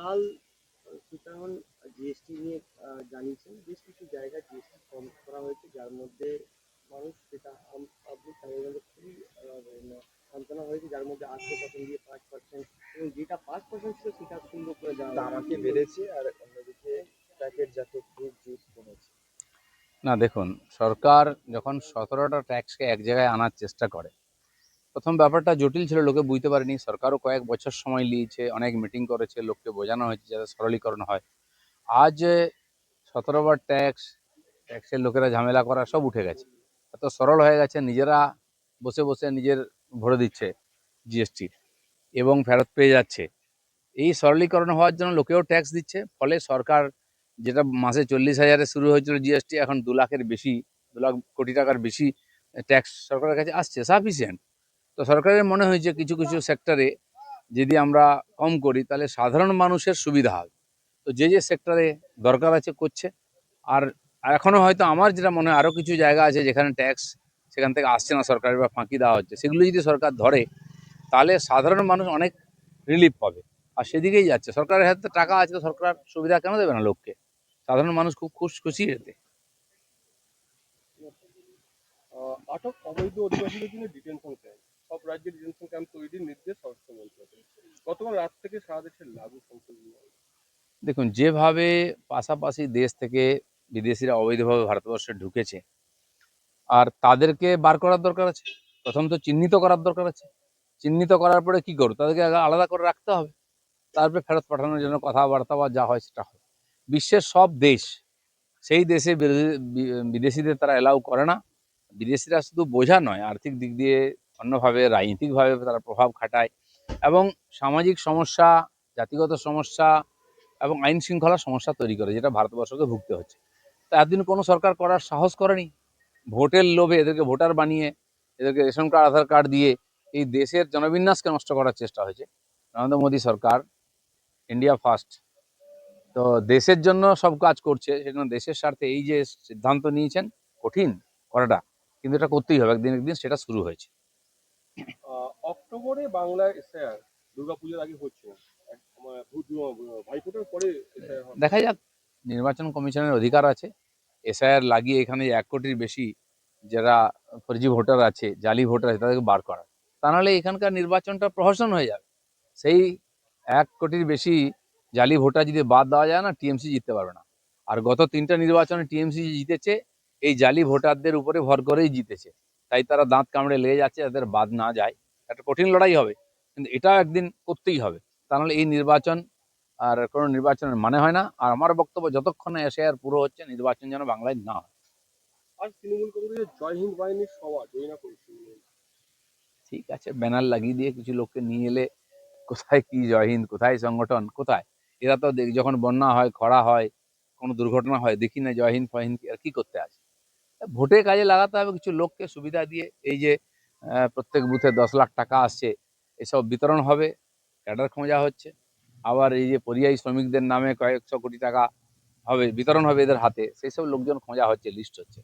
কাল সীতারামন জিএসটি নিয়ে জানিয়েছেন বেশ কিছু জায়গায় জিএসটি কম করা হয়েছে, যার মধ্যে মানুষ সেটা পাবলিক তাদের মধ্যে খুবই সান্ত্বনা হয়েছে, যার মধ্যে 8% দিয়ে 5%, এবং যেটা 5% ছিল সেটা 0 করে দেওয়া হয়েছে। দামাকে বেড়েছে আর অন্যদিকে প্যাকেটজাত ফ্রুট জুস কমেছে। না দেখুন, সরকার যখন 17টা ট্যাক্সকে এক জায়গায় আনার চেষ্টা করে, প্রথম ব্যাপারটা জটিল ছিল, লোকে বুঝতে পারেনি। সরকারও কয়েক বছর সময় নিয়েছে, অনেক মিটিং করেছে, লোককে বোঝানো হয়েছে যাতে সরলীকরণ হয়। আজ 17বার ট্যাক্সের লোকেরা ঝামেলা করা সব উঠে গেছে, এত সরল হয়ে গেছে, নিজেরা বসে বসে নিজের ভরে দিচ্ছে জিএসটি এবং ফেরত পেয়ে যাচ্ছে। এই সরলীকরণ হওয়ার জন্য লোকেও ট্যাক্স দিচ্ছে, ফলে সরকার যেটা মাসে 40,000-এ শুরু হয়েছিল জিএসটি, এখন 2 লাখের বেশি, 2 লাখ কোটি টাকার বেশি ট্যাক্স সরকারের কাছে আসছে, সাফিসিয়েন্ট। তো সরকারের মনে হয়েছে কিছু কিছু সেক্টরে যদি আমরা কম করি তাহলে সাধারণ মানুষের সুবিধা হবে। তো যে যে সেক্টরে দরকার আছে করছে। আর এখনও হয়তো আমার যেটা মনে হয় আরও কিছু জায়গা আছে যেখানে ট্যাক্স সেখান থেকে আসছে না সরকারের, বা ফাঁকি দেওয়া হচ্ছে, সেগুলো যদি সরকার ধরে তাহলে সাধারণ মানুষ অনেক রিলিফ পাবে। আর সেদিকেই যাচ্ছে, সরকারের হাতে টাকা আছে, তো সরকার সুবিধা কেন দেবে না লোককে? সাধারণ মানুষ খুব খুশি এতে। আটক অবৈধ অধিবাসীদের জন্য ডিটেনশন ক্যাম্প, সব রাজ্যে ডিটেনশন ক্যাম্প তৈরির নির্দেশ স্বরাষ্ট্র মন্ত্রকের। গতকাল রাত থেকে সারা দেশে লাগু সংশোধনী। দেখুন, যেভাবে পাশাপাশি দেশ থেকে বিদেশিরা অবৈধভাবে ভারতবর্ষে ঢুকেছে, আর তাদেরকে বার করার দরকার আছে। প্রথম তো চিহ্নিত করার দরকার আছে। চিহ্নিত করার পরে কি করব, তাদেরকে আগে আলাদা করে রাখতে হবে, তারপরে ফেরত পাঠানোর জন্য কথাবার্তা বা যা হয় সেটা হয়। বিশ্বের সব দেশ, সেই দেশে বিদেশিদের তারা এলাউ করে না। বিদেশিরা শুধু বোঝা নয়, আর্থিক দিক দিয়ে, অন্যভাবে রাজনীতিকভাবে তারা প্রভাব খাটায়, এবং সামাজিক সমস্যা, জাতিগত সমস্যা এবং আইন শৃঙ্খলার সমস্যা তৈরি করে, যেটা ভারতবর্ষকে ভুগতে হচ্ছে। তা এতদিন কোনো সরকার করার সাহস করেনি। ভোটের লোভে এদেরকে ভোটার বানিয়ে, এদেরকে রেশন কার্ড, আধার কার্ড দিয়ে এই দেশের জনবিন্যাসকে নষ্ট করার চেষ্টা হয়েছে। নরেন্দ্র মোদী সরকার, ইন্ডিয়া ফার্স্ট, তো দেশের জন্য সব কাজ করছে, সেজন্য দেশের স্বার্থে এই যে সিদ্ধান্ত নিয়েছেন, কঠিন করাটা, কিন্তু এটা করতেই হবে, একদিন একদিন সেটা শুরু হয়েছে। অক্টোবরে বাংলায় এসআইআর দুর্গাপুজোর আগে হচ্ছে না, ভাইফোঁটার পরে এসআইআর হবে। দেখা যাক, নির্বাচন কমিশনের অধিকার আছে এসআইআর লাগিয়ে এখানে 1 কোটির বেশি যারা ফর্জি ভোটার আছে, জালি ভোটার আছে, তাদেরকে বার করা। তা নাহলে এখানকার নির্বাচনটা প্রহসন হয়ে যাবে। সেই 1 কোটির বেশি জালি ভোটার যদি বাদ দেওয়া যায় না, টিএমসি জিততে পারবে না। আর গত 3টা নির্বাচনে টিএমসি জিতেছে এই জালি ভোটারদের উপরে ভর করেই জিতেছে। তাই তারা দাঁত কামড়ে লেগে যাচ্ছে, তাদের বাদ না যায়। একটা কঠিন লড়াই হবে, কিন্তু এটাও একদিন করতেই হবে। তা নাহলে এই নির্বাচন আর কোনো নির্বাচনের মানে হয় না। আর আমার বক্তব্য, যতক্ষণ না এসআইআর পুরো হচ্ছে, নির্বাচন যেন বাংলায় না হয়। আজ তৃণমূল কংগ্রেসের জয় হিন্দ বাহিনীর সভা জয়না করেছিল। ঠিক আছে, ব্যানার লাগিয়ে দিয়ে কিছু লোককে নিয়ে এলে কোথায় কি জয় হিন্দ, কোথায় সংগঠন, কোথায়? এরা তো যখন বন্যা হয়, খরা হয়, কোনো দুর্ঘটনা হয়, দেখি না জয় হিন্দ ফহিন্দ আর কি করতে আছে। ভোটে কাজে লাগাতে হবে কিছু লোককে সুবিধা দিয়ে। এই যে প্রত্যেক বুথে 10 লাখ টাকা আসছে, এসব বিতরণ হবে, ক্যাডার খোঁজা হচ্ছে। আবার এই যে পরিযায়ী শ্রমিকদের নামে কয়েকশো কোটি টাকা হবে, বিতরণ হবে এদের হাতে, সেই সব লোকজন খোঁজা হচ্ছে, লিস্ট হচ্ছে।